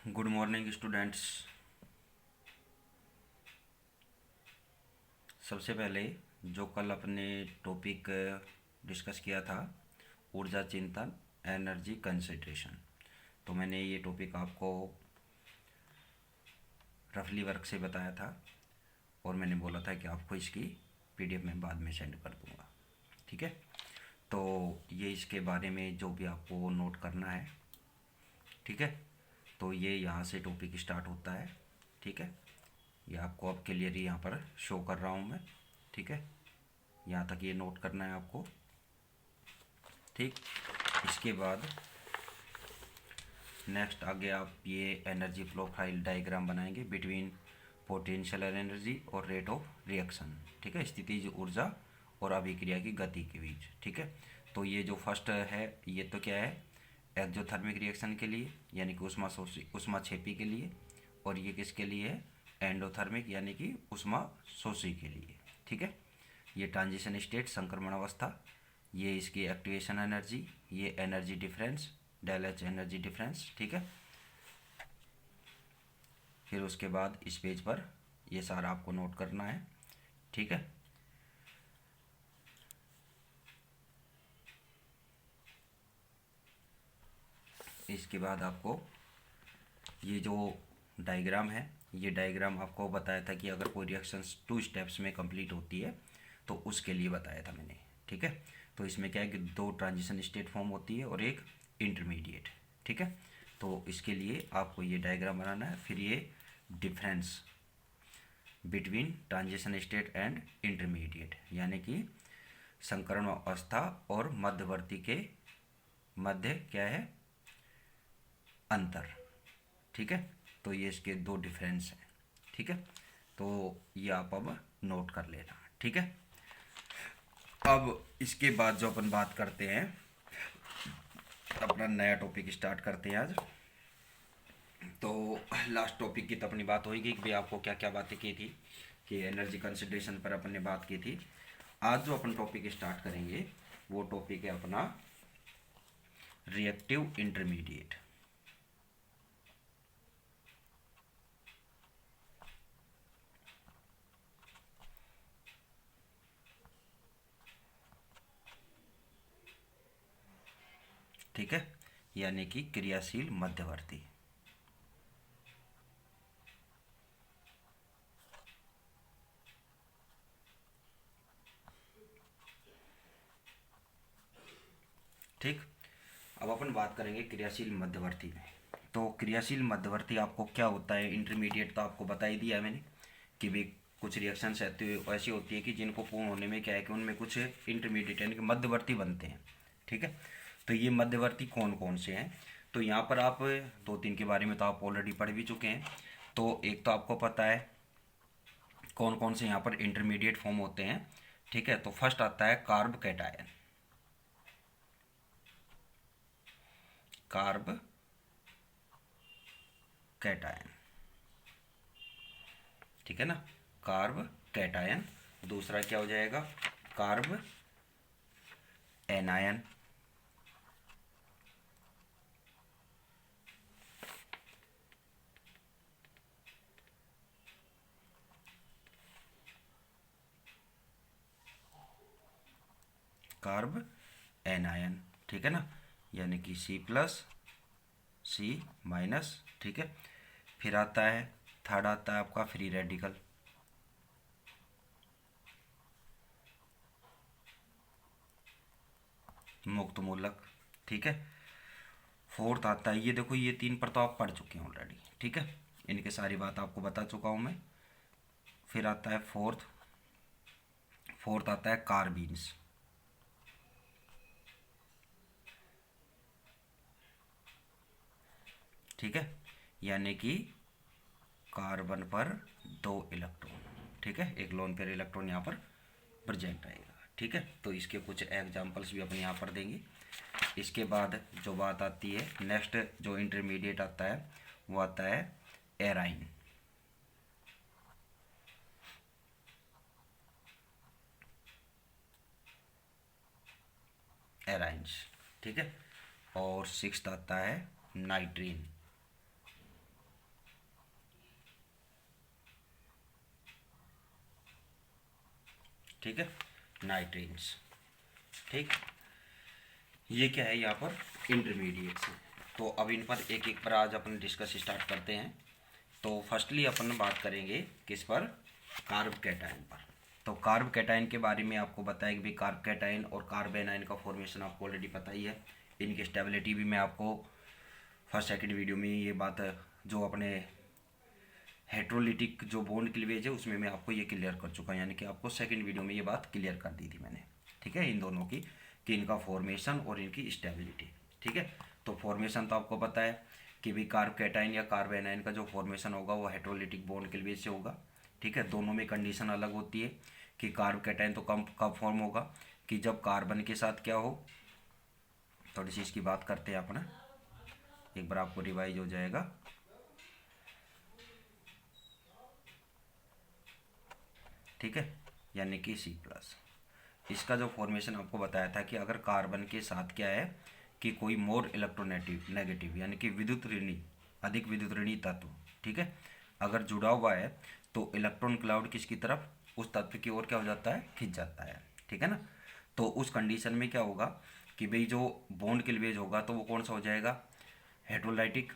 Good morning students. सबसे पहले जो कल अपने टॉपिक डिस्कस किया था, ऊर्जा चिंतन, एनर्जी कंसंट्रेशन, तो मैंने ये टॉपिक आपको रफली वर्क से बताया था और मैंने बोला था कि आपको इसकी पीडीएफ में बाद में सेंड कर दूंगा। ठीक है, तो ये इसके बारे में जो भी आपको नोट करना है। ठीक है, तो ये यहाँ से टॉपिक स्टार्ट होता है। ठीक है, ये आपको अब क्लियरली यहाँ पर शो कर रहा हूँ मैं। ठीक है, यहाँ तक ये नोट करना है आपको। ठीक, इसके बाद नेक्स्ट आगे आप ये एनर्जी प्रोफाइल डायग्राम बनाएंगे बिटवीन पोटेंशियल एनर्जी और रेट ऑफ रिएक्शन। ठीक है, स्थितिज ऊर्जा और अभिक्रिया की गति के बीच। ठीक है, तो ये जो फर्स्ट है ये तो क्या है, एक्जोथर्मिक रिएक्शन के लिए यानी कि उष्मा छेपी के लिए, और ये किसके लिए है, एंडोथर्मिक यानी कि उष्मा शोषी के लिए। ठीक है, ये ट्रांजिशन स्टेट संक्रमण अवस्था, ये इसकी एक्टिवेशन एनर्जी, ये energy difference, del H energy difference. ठीक है, फिर उसके बाद इस पेज पर ये सारा आपको नोट करना है। ठीक है, इसके बाद आपको ये जो डायग्राम है, ये डायग्राम आपको बताया था कि अगर कोई रिएक्शन 2 स्टेप्स में कंप्लीट होती है तो उसके लिए बताया था मैंने। ठीक है, तो इसमें क्या है कि 2 ट्रांजिशन स्टेट फॉर्म होती है और एक इंटरमीडिएट। ठीक है, तो इसके लिए आपको ये डायग्राम बनाना है। फिर ये difference between transition state and intermediate यानी कि संकरण अवस्था और मध्यवर्ती के मध्य क्या है, अंतर। ठीक है, तो ये इसके 2 डिफरेंस हैं। ठीक है, तो ये आप अब नोट कर लेना। ठीक है, अब इसके बाद जो अपन बात करते हैं, अपना नया टॉपिक स्टार्ट करते हैं आज। तो लास्ट टॉपिक की तो अपनी बात होगी कि भाई आपको क्या क्या बातें की थी कि एनर्जी कंसिडरेशन पर अपन ने बात की थी। आज जो अपन टॉपिक स्टार्ट करेंगे वो टॉपिक है अपना रिएक्टिव इंटरमीडिएट। ठीक है, यानी कि क्रियाशील मध्यवर्ती। ठीक, अब अपन बात करेंगे क्रियाशील मध्यवर्ती में। तो क्रियाशील मध्यवर्ती आपको क्या होता है, इंटरमीडिएट तो आपको बता ही दिया मैंने कि भी कुछ रिएक्शंस ऐसी होती है कि जिनको पूर्ण होने में क्या है कि उनमें कुछ इंटरमीडिएट यानी कि मध्यवर्ती बनते हैं। ठीक है, तो ये मध्यवर्ती कौन कौन से हैं, तो यहाँ पर आप 2-3 के बारे में तो आप ऑलरेडी पढ़ भी चुके हैं। तो एक तो आपको पता है कौन कौन से यहाँ पर इंटरमीडिएट फॉर्म होते हैं। ठीक है, तो फर्स्ट आता है कार्ब कैटायन। कार्ब कैटायन, ठीक है ना, कार्ब कैटायन। दूसरा क्या हो जाएगा, कार्ब एनायन। कार्ब एनायन, ठीक है ना, यानी कि C+, C-। ठीक है, फिर आता है थर्ड आता है आपका फ्री रेडिकल। मुक्त मूलक। ठीक है, फोर्थ आता है, ये देखो ये 3 पर तो आप पढ़ चुके हैं ऑलरेडी। ठीक है, इनके सारी बात आपको बता चुका हूँ मैं। फिर आता है फोर्थ, फोर्थ आता है कार्बीन्स। ठीक है, यानी कि कार्बन पर 2 इलेक्ट्रॉन। ठीक है, एक लोन पेयर इलेक्ट्रॉन यहाँ पर प्रेजेंट आएगा। ठीक है, तो इसके कुछ एग्जांपल्स भी अपन यहाँ पर देंगे। इसके बाद जो बात आती है नेक्स्ट, जो इंटरमीडिएट आता है वो आता है एराइन। एराइंस, ठीक है, और सिक्स्थ आता है नाइट्रीन। ठीक है, नाइट्रीन्स। ठीक, ये क्या है यहाँ पर इंटरमीडिएट्स हैं। तो अब इन पर एक एक पर आज अपन डिस्कस स्टार्ट करते हैं। तो फर्स्टली अपन बात करेंगे किस पर, कार्ब कैटायन पर। तो कार्ब कैटायन के बारे में आपको बताया कि भाई कार्ब कैटायन और कार्ब एनायन का फॉर्मेशन आपको ऑलरेडी पता ही है। इनकी स्टेबिलिटी भी मैं आपको फर्स्ट सेकंड वीडियो में ये बात जो अपने हेट्रोलिटिक जो बॉन्ड क्लीवेज है उसमें मैं आपको ये क्लियर कर चुका हूँ, यानी कि आपको सेकंड वीडियो में ये बात क्लियर कर दी थी मैंने। ठीक है, इन दोनों की कि इनका फॉर्मेशन और इनकी स्टेबिलिटी। ठीक है, तो फॉर्मेशन तो आपको पता है कि भाई कार्ब कैटायन या कार्ब एनायन का जो फॉर्मेशन होगा वो हेट्रोलिटिक बॉन्ड क्लीवेज से होगा। ठीक है, दोनों में कंडीशन अलग होती है कि कार्ब कैटायन तो कब फॉर्म होगा कि जब कार्बन के साथ क्या हो, थोड़ी सी इसकी बात करते हैं अपना, एक बार आपको रिवाइज हो जाएगा। ठीक है, यानी कि C+। इसका जो फॉर्मेशन आपको बताया था कि अगर कार्बन के साथ क्या है कि कोई मोर इलेक्ट्रोनेगेटिव यानी कि विद्युत ऋणी, अधिक विद्युत ऋणी तत्व, ठीक है, अगर जुड़ा हुआ है तो इलेक्ट्रॉन क्लाउड किसकी तरफ, उस तत्व की ओर क्या हो जाता है, खिंच जाता है। ठीक है ना, तो उस कंडीशन में क्या होगा कि भाई जो बॉन्ड क्लीवेज होगा तो वो कौन सा हो जाएगा, हेट्रोलाइटिक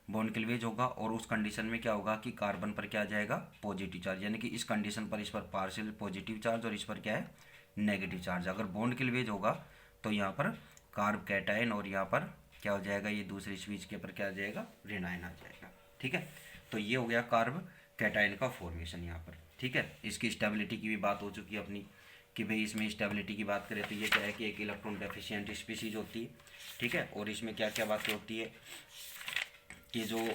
बॉन्ड क्लीवेज होगा। और उस कंडीशन में क्या होगा कि कार्बन पर क्या आ जाएगा, पॉजिटिव चार्ज, यानी कि इस कंडीशन पर इस पर पार्शियल पॉजिटिव चार्ज और इस पर क्या है, नेगेटिव चार्ज। अगर बॉन्ड क्लीवेज होगा तो यहाँ पर कार्ब कैटायन और यहाँ पर क्या हो जाएगा, ये दूसरी स्पीच के पर क्या आ जाएगा, रेनायन आ जाएगा। ठीक है, तो ये हो गया कार्ब कैटायन का फॉर्मेशन यहाँ पर। ठीक है, इसकी स्टेबिलिटी की भी बात हो चुकी है अपनी कि भाई इसमें स्टेबिलिटी की बात करें तो ये क्या है कि एक इलेक्ट्रॉन डेफिशिएंट स्पीशीज होती है। ठीक है, और इसमें क्या क्या बातें होती है कि जो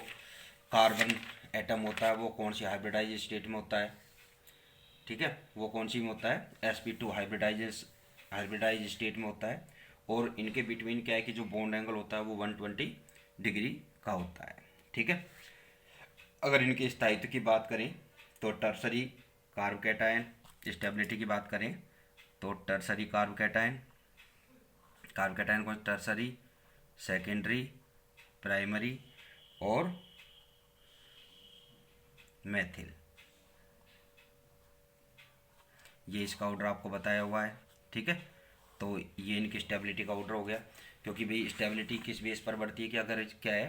कार्बन एटम होता है वो कौन सी हाइब्रिडाइज स्टेट में होता है। ठीक है, वो कौन सी में होता है, sp2 हाइब्रिडाइज स्टेट में होता है। और इनके बिटवीन क्या है कि जो बॉन्ड एंगल होता है वो 120 डिग्री का होता है। ठीक है, अगर इनके स्थायित्व की बात करें तो टर्सरी कार्ब कैटायन, स्टेबिलिटी की बात करें तो टर्सरी कार्ब कैटायन को टर्सरी, सेकेंडरी, प्राइमरी और मेथिल, ये इसका ऑर्डर आपको बताया हुआ है। ठीक है, तो ये इनकी स्टेबिलिटी का ऑर्डर हो गया। क्योंकि भाई स्टेबिलिटी किस बेस पर बढ़ती है कि अगर क्या है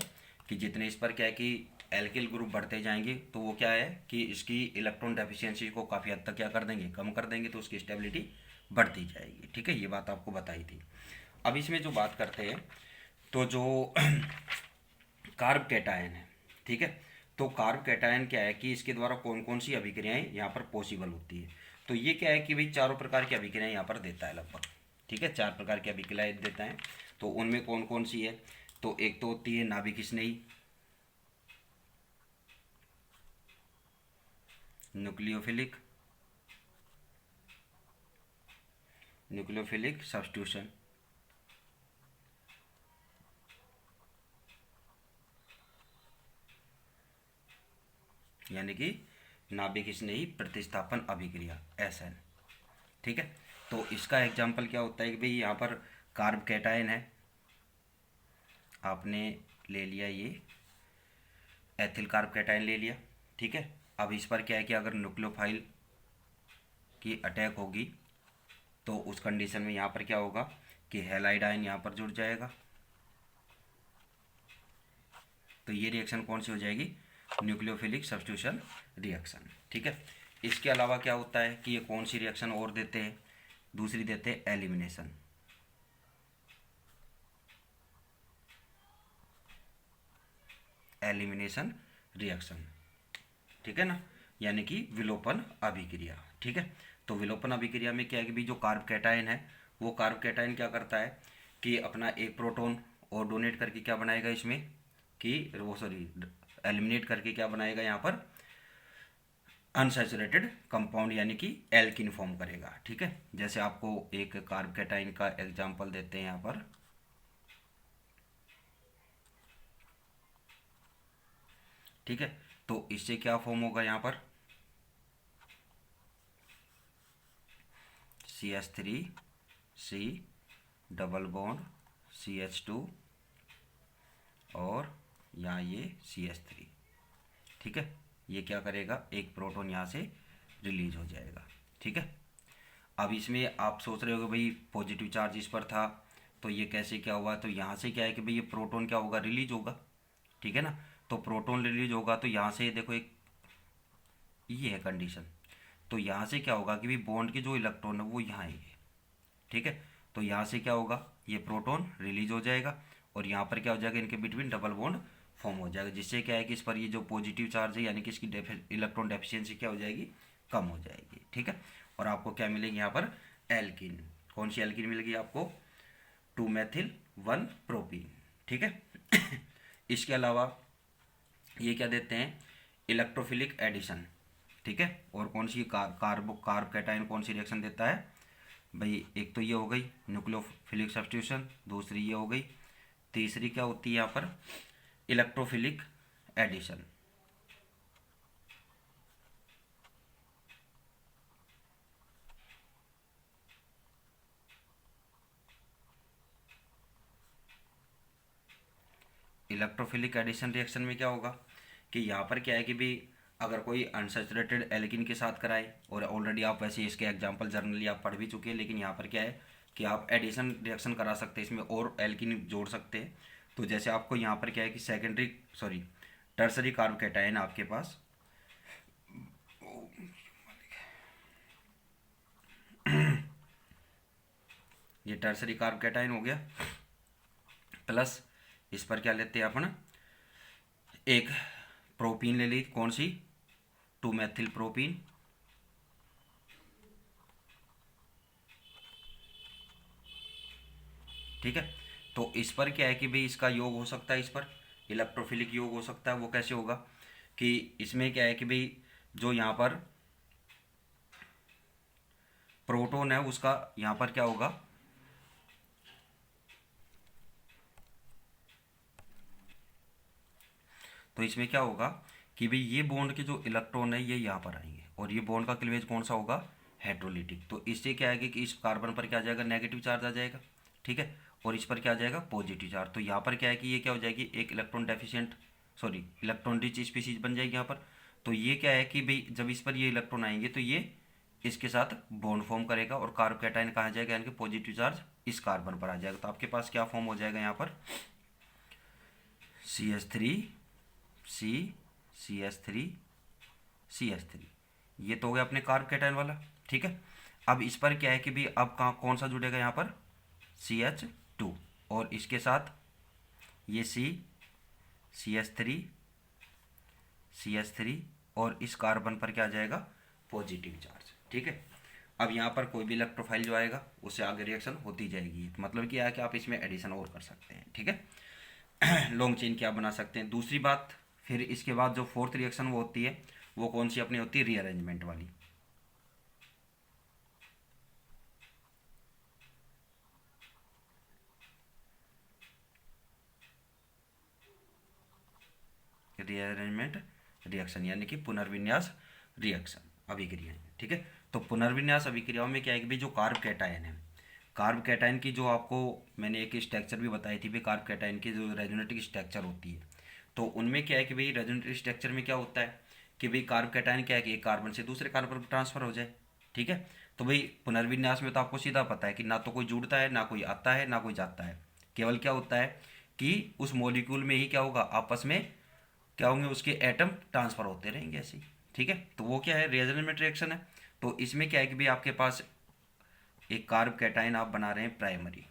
कि जितने इस पर क्या है कि एल्किल ग्रुप बढ़ते जाएंगे तो वो क्या है कि इसकी इलेक्ट्रॉन डेफिशिएंसी को काफ़ी हद तक क्या कर देंगे, कम कर देंगे, तो उसकी स्टेबिलिटी बढ़ती जाएगी। ठीक है, ये बात आपको बताई थी। अब इसमें जो बात करते हैं तो जो कार्ब कैटायन है, ठीक है, तो कार्ब कैटायन क्या है कि इसके द्वारा कौन कौन सी अभिक्रियाएं यहाँ पर पॉसिबल होती है। तो ये क्या है कि भाई चारों प्रकार की अभिक्रियाएं यहाँ पर देता है लगभग। ठीक है, 4 प्रकार की अभिक्रियाएं देता है। तो उनमें कौन कौन सी है, तो एक तो होती है नाभिक स्नेही, न्यूक्लियोफिलिक सब्स्टिट्यूशन, यानी कि नाभिक स्नेही प्रतिस्थापन अभिक्रिया SN। ठीक है, तो इसका एग्जाम्पल क्या होता है कि भाई यहाँ पर कार्ब कैटायन है, आपने ले लिया ये एथिल कार्ब कैटायन ले लिया। ठीक है, अब इस पर क्या है कि अगर न्यूक्लियोफाइल की अटैक होगी तो उस कंडीशन में यहाँ पर क्या होगा कि हैलाइड आयन यहाँ पर जुड़ जाएगा। तो ये रिएक्शन कौन सी हो जाएगी, न्यूक्लियोफिलिक सब्स्टिट्यूशन रिएक्शन। ठीक है, इसके अलावा क्या होता है कि ये कौन सी रिएक्शन और देते हैं, दूसरी देते हैं एलिमिनेशन रिएक्शन। ठीक है ना, यानी कि विलोपन अभिक्रिया। ठीक है, तो विलोपन अभिक्रिया में क्या है कि भी जो कार्ब कैटायन है वो कार्ब कैटायन क्या करता है कि अपना एक प्रोटॉन और डोनेट करके क्या बनाएगा इसमें कि वो एलिमिनेट करके क्या बनाएगा यहाँ पर अनसैचुरेटेड कंपाउंड, यानी कि एल्किन फॉर्म करेगा। ठीक है, जैसे आपको एक कार्ब कैटायन का एग्जांपल देते हैं यहाँ पर। ठीक है, तो इससे क्या फॉर्म होगा यहाँ पर CH3C डबल बॉन्ड CH2 और यहाँ ये CH3। ठीक है, ये क्या करेगा, एक प्रोटॉन यहाँ से रिलीज हो जाएगा। ठीक है, अब इसमें आप सोच रहे हो कि भाई पॉजिटिव चार्ज इस पर था तो ये कैसे क्या हुआ, तो यहाँ से क्या है कि भाई ये प्रोटॉन क्या होगा, रिलीज होगा, ठीक है ना। तो प्रोटॉन रिलीज होगा तो यहाँ से देखो एक ये है कंडीशन, तो यहाँ से क्या होगा कि भाई बॉन्ड के जो इलेक्ट्रॉन है वो यहाँ आएंगे, ठीक है। तो यहाँ से क्या होगा, ये प्रोटॉन रिलीज हो जाएगा और यहाँ पर क्या हो जाएगा, इनके बिटवीन डबल बॉन्ड फॉर्म हो जाएगा, जिससे क्या है कि इस पर ये जो पॉजिटिव चार्ज है यानी कि इसकी इलेक्ट्रॉन डेफिशिएंसी क्या हो जाएगी, कम हो जाएगी, ठीक है। और आपको क्या मिलेगी यहाँ पर, एल्कीन। कौन सी एल्कीन मिलेगी आपको, 2 मेथिल 1 प्रोपीन, ठीक है। इसके अलावा ये क्या देते हैं, इलेक्ट्रोफिलिक एडिशन, ठीक है। और कौन सी कार्ब कैटायन कौन सी रिएक्शन देता है भाई, एक तो ये हो गई न्यूक्लियोफिलिक सब्स्टिट्यूशन, दूसरी ये हो गई, तीसरी क्या होती है यहाँ पर, electrophilic addition. Electrophilic addition reaction में क्या होगा कि यहाँ पर क्या है कि भी अगर कोई अनसैचुरेटेड एल्किन के साथ कराए, और ऑलरेडी आप वैसे इसके एग्जांपल जर्नली आप पढ़ भी चुके हैं, लेकिन यहाँ पर क्या है कि आप एडिशन रिएक्शन करा सकते हैं, इसमें और एल्किन जोड़ सकते हैं। तो जैसे आपको यहाँ पर क्या है कि टर्सरी कार्ब कैटायन आपके पास ये टर्सरी कार्ब कैटायन हो गया, प्लस इस पर क्या लेते हैं अपन, एक प्रोपीन ले ली, कौन सी, 2 मेथिल प्रोपीन, ठीक है। तो इस पर क्या है कि भाई इसका योग हो सकता है, इस पर इलेक्ट्रोफिलिक योग हो सकता है। वो कैसे होगा कि इसमें क्या है कि भाई जो यहाँ पर प्रोटॉन है उसका यहाँ पर क्या होगा, तो इसमें क्या होगा कि भाई ये बॉन्ड के जो इलेक्ट्रॉन है ये यहाँ पर आएंगे और ये बॉन्ड का क्लीवेज कौन सा होगा, हेट्रोलिटिक। तो इससे क्या है कि इस कार्बन पर क्या आ जाएगा, नेगेटिव चार्ज आ जाएगा, ठीक है। और इस पर क्या आ जाएगा, पॉजिटिव चार्ज। तो यहाँ पर क्या है कि ये क्या हो जाएगी, एक इलेक्ट्रॉन रिच स्पीसीज बन जाएगी यहाँ पर। तो ये क्या है कि भाई जब इस पर ये इलेक्ट्रॉन आएंगे तो ये इसके साथ बॉन्ड फॉर्म करेगा और कार्ब कैटायन कहाँ जाएगा, यानी कि पॉजिटिव चार्ज इस कार्बन पर आ जाएगा। तो आपके पास क्या फॉर्म हो जाएगा यहाँ पर, CH3 CH3 CH3, ये तो हो गया अपने कार्ब कैटायन वाला, ठीक है। अब इस पर क्या है कि भाई अब कहाँ कौन सा जुड़ेगा यहाँ पर, CH2, और इसके साथ ये CH3 और इस कार्बन पर क्या आ जाएगा, पॉजिटिव चार्ज, ठीक है। अब यहाँ पर कोई भी इलेक्ट्रोफाइल जो आएगा उससे आगे रिएक्शन होती जाएगी, मतलब क्या है कि आप इसमें एडिशन और कर सकते हैं, ठीक है। लॉन्ग चेन क्या बना सकते हैं। दूसरी बात, फिर इसके बाद जो फोर्थ रिएक्शन वो होती है, वो कौन सी अपनी होती है, रीअरेंजमेंट वाली। रीअरेंजमेंट रिएक्शन यानी कि पुनर्विन्यास रिएक्शन अभिक्रियाएं, ठीक है। तो पुनर्विन्यास अभिक्रियाओं में क्या है कि भाई जो कार्ब कैटायन है, कार्ब कैटायन की जो आपको मैंने एक स्ट्रक्चर भी बताई थी, भाई कार्ब कैटायन की जो रेजोनेटिक स्ट्रक्चर होती है, तो उनमें क्या है कि भाई रेजोनेटिक स्ट्रक्चर में क्या होता है कि भाई कार्ब कैटायन क्या है कि एक कार्बन से दूसरे कार्बन पर ट्रांसफर हो जाए, ठीक है। तो भाई पुनर्विन्यास में तो आपको सीधा पता है कि ना तो कोई जुड़ता है, ना कोई आता है, ना कोई जाता है। केवल क्या होता है कि उस मॉलिक्यूल में ही क्या होगा, आपस में क्या होंगे, उसके एटम ट्रांसफर होते रहेंगे ऐसे ही, ठीक है। तो वो क्या है, रेजोनेंट रिएक्शन है। तो इसमें क्या है कि भाई आपके पास एक कार्ब कैटायन आप बना रहे हैं प्राइमरी,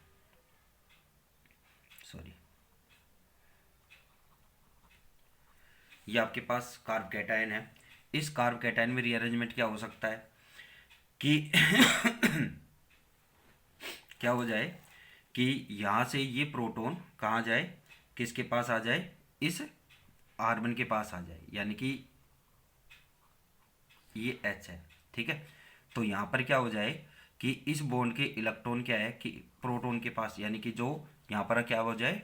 सॉरी, ये आपके पास कार्ब कैटायन है। इस कार्ब कैटायन में रीअरेंजमेंट क्या हो सकता है कि क्या हो जाए कि यहाँ से ये प्रोटॉन कहाँ जाए, किसके पास आ जाए, इस कार्बन के पास आ जाए, यानी कि ये H है, ठीक है। तो यहाँ पर क्या हो जाए कि इस बॉन्ड के इलेक्ट्रॉन क्या है कि प्रोटॉन के पास, यानी कि जो यहाँ पर क्या हो जाए,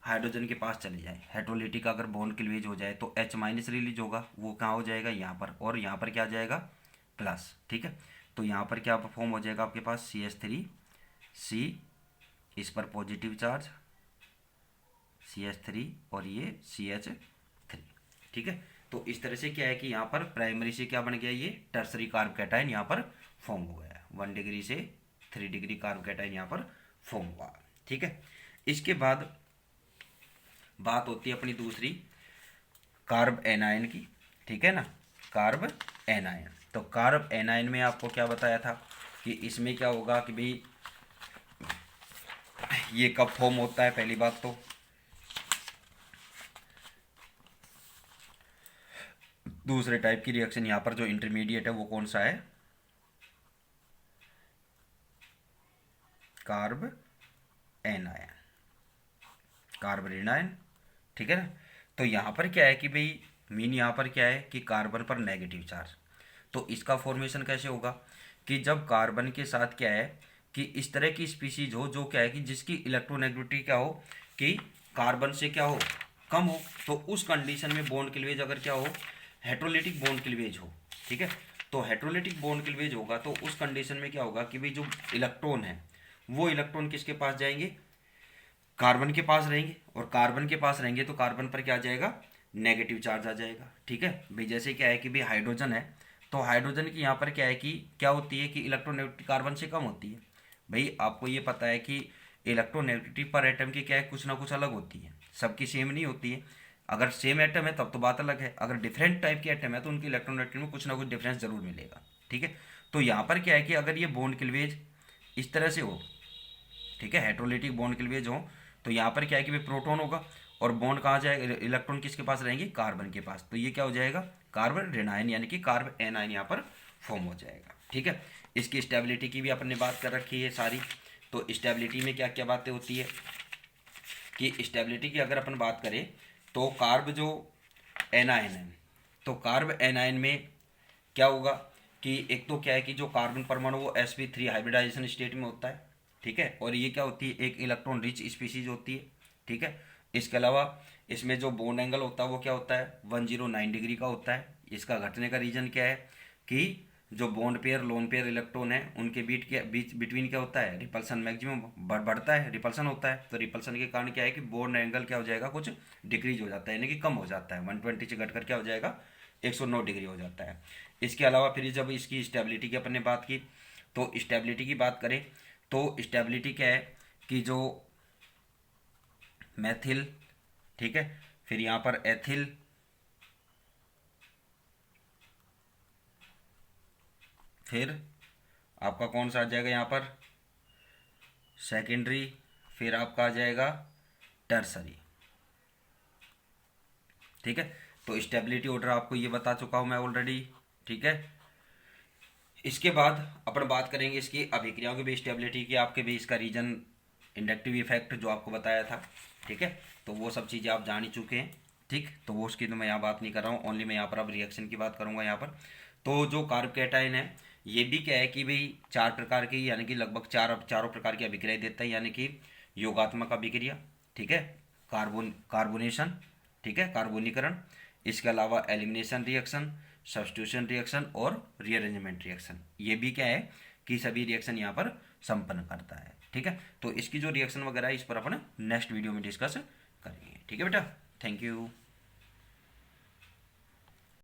हाइड्रोजन के पास चले जाए। हाइड्रोलिटिक अगर बॉन्ड क्लीवेज हो जाए तो H- रिलीज होगा, वो कहाँ हो जाएगा, यहाँ पर, और यहाँ पर क्या आ जाएगा, प्लस, ठीक है। तो यहाँ पर क्या फॉर्म हो जाएगा आपके पास, CH3C, इस पर पॉजिटिव चार्ज CH3 और ये CH3, ठीक है। तो इस तरह से क्या है कि यहाँ पर प्राइमरी से क्या बन गया, ये टर्सरी कार्ब कैटायन यहाँ पर फॉर्म हो गया है। 1 डिग्री से 3 डिग्री कार्ब कैटाइन यहाँ पर फॉर्म हुआ। ठीक है, इसके बाद बात होती है अपनी दूसरी कार्ब एनायन की। ठीक है ना, कार्ब एनायन। तो कार्ब एनायन में आपको क्या बताया था कि इसमें क्या होगा कि भाई ये कब फॉर्म होता है। पहली बात तो दूसरे टाइप की रिएक्शन यहाँ पर जो इंटरमीडिएट है वो कौन सा है, कार्ब एनायन, कार्ब एनायन। ठीक है ना, तो यहाँ पर क्या है कि भाई मीन यहाँ पर क्या है कि कार्बन पर नेगेटिव चार्ज। तो इसका फॉर्मेशन कैसे होगा कि जब कार्बन के साथ क्या है कि इस तरह की स्पीशीज हो जो क्या है कि जिसकी इलेक्ट्रोनेगेटिविटी क्या हो कि कार्बन से क्या हो, कम हो, तो उस कंडीशन में बॉन्ड क्लीवेज अगर क्या हो, हेट्रोलिटिक बॉन्ड क्लीवेज हो। ठीक है, तो हेट्रोलिटिक बॉन्ड क्लीवेज होगा तो उस कंडीशन में क्या होगा कि भाई जो इलेक्ट्रॉन है वो इलेक्ट्रॉन किसके पास जाएंगे, कार्बन के पास रहेंगे, और कार्बन के पास रहेंगे तो कार्बन पर क्या आ जाएगा, नेगेटिव चार्ज आ जाएगा। ठीक है भाई, जैसे क्या है कि भाई हाइड्रोजन है, तो हाइड्रोजन की यहाँ पर क्या है कि क्या होती है कि इलेक्ट्रोनेगेटिविटी कार्बन से कम होती है। भाई आपको ये पता है कि इलेक्ट्रोनेगेटिविटी पर एटम की क्या है, कुछ ना कुछ अलग होती है, सबकी सेम नहीं होती है। अगर सेम एटम है तब तो बात अलग है, अगर डिफरेंट टाइप के एटम है तो उनकी इलेक्ट्रोनेगेटिविटी में कुछ ना कुछ डिफरेंस जरूर मिलेगा। ठीक है, तो यहाँ पर क्या है कि अगर ये बॉन्ड क्लीवेज इस तरह से हो, ठीक है, हेट्रोलिटिक बॉन्ड क्लीवेज हो, तो यहाँ पर क्या है कि भाई प्रोटॉन होगा और बॉन्ड कहाँ जाएगा, इलेक्ट्रॉन किसके पास रहेंगे, कार्बन के पास। तो ये क्या हो जाएगा, कार्बन रेनायन यानी कि कार्ब एनायन यहाँ पर फॉर्म हो जाएगा। ठीक है, इसकी स्टेबिलिटी की भी अपन ने बात कर रखी है सारी। तो स्टेबिलिटी में क्या क्या बातें होती है कि स्टेबिलिटी की अगर अपन बात करें तो कार्ब जो एनायन है, तो कार्ब एनायन में क्या होगा कि एक तो क्या है कि जो कार्बन परमाणु वो sp3 हाइब्रिडाइजेशन स्टेट में होता है। ठीक है, और ये क्या होती है, एक इलेक्ट्रॉन रिच स्पीशीज होती है। ठीक है, इसके अलावा इसमें जो बॉन्ड एंगल होता है वो क्या होता है, 109 डिग्री का होता है। इसका घटने का रीजन क्या है कि जो bond pair lone pair electron है उनके बीच बिटवीन क्या होता है, रिपल्सन मैक्सिमम बढ़ता है, रिपल्सन होता है। तो रिपल्सन के कारण क्या है कि बॉन्ड एंगल क्या हो जाएगा, कुछ डिक्रीज हो जाता है, यानी कि कम हो जाता है, 120 से घटकर क्या हो जाएगा, 109 डिग्री हो जाता है। इसके अलावा फिर जब इसकी स्टेबिलिटी की अपन ने बात की, तो स्टेबिलिटी की बात करें तो स्टेबिलिटी क्या है कि जो मैथिल, ठीक है, फिर यहाँ पर एथिल, फिर आपका कौन सा आ जाएगा यहाँ पर, सेकेंडरी, फिर आपका आ जाएगा टर्सरी। ठीक है, तो स्टेबिलिटी ऑर्डर आपको ये बता चुका हूँ मैं ऑलरेडी। ठीक है, इसके बाद अपन बात करेंगे इसकी अभिक्रियाओं की भी स्टेबिलिटी की, आपके भी इसका रीजन इंडक्टिव इफेक्ट जो आपको बताया था। ठीक है, तो वो सब चीज़ें आप जान ही चुके हैं। ठीक, तो वो उसकी तो मैं यहाँ बात नहीं कर रहा हूँ, ओनली मैं यहाँ पर अब रिएक्शन की बात करूँगा यहाँ पर। तो जो कार्ब कैटायन है ये भी क्या है कि भाई 4 प्रकार की, यानी कि लगभग चारों प्रकार की अभिक्रिया देता है, यानी कि योगात्मक अभिक्रिया, ठीक है, कार्बोनेशन, ठीक है, कार्बोनीकरण, इसके अलावा एलिमिनेशन रिएक्शन, सब्स्टिट्यूशन रिएक्शन और रीअरेंजमेंट रिएक्शन। ये भी क्या है कि सभी रिएक्शन यहाँ पर संपन्न करता है। ठीक है, तो इसकी जो रिएक्शन वगैरह है इस पर अपन नेक्स्ट वीडियो में डिस्कस करेंगे। ठीक है बेटा, थैंक यू।